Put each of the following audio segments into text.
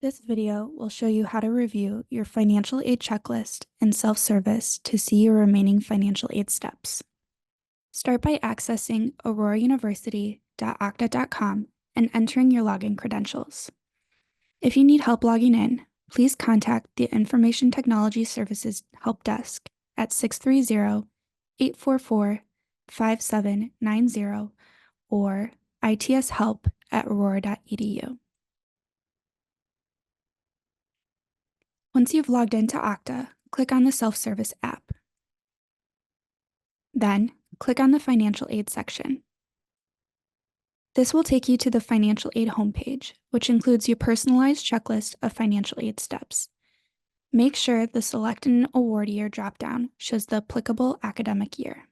This video will show you how to review your financial aid checklist and self-service to see your remaining financial aid steps. Start by accessing aurorauniversity.octa.com and entering your login credentials. If you need help logging in, please contact the Information Technology Services Help Desk at 630-844-5790 or itshelp@aurora.edu. Once you've logged into Okta, click on the Self-Service app. Then, click on the Financial Aid section. This will take you to the Financial Aid homepage, which includes your personalized checklist of financial aid steps. Make sure the Select an Award Year dropdown shows the applicable academic year.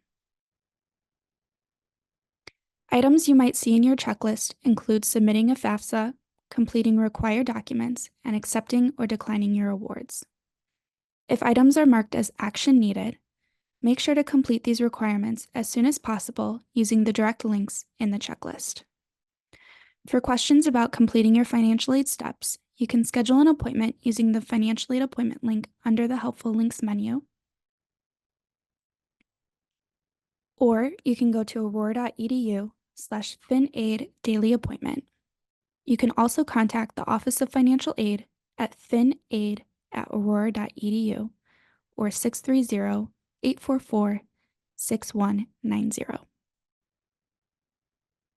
Items you might see in your checklist include submitting a FAFSA, completing required documents, and accepting or declining your awards. If items are marked as action needed, make sure to complete these requirements as soon as possible using the direct links in the checklist. For questions about completing your financial aid steps, you can schedule an appointment using the financial aid appointment link under the Helpful Links menu, or you can go to aurora.edu/FinAid daily appointment. You can also contact the Office of Financial Aid at finaid@aurora.edu or 630-844-6190.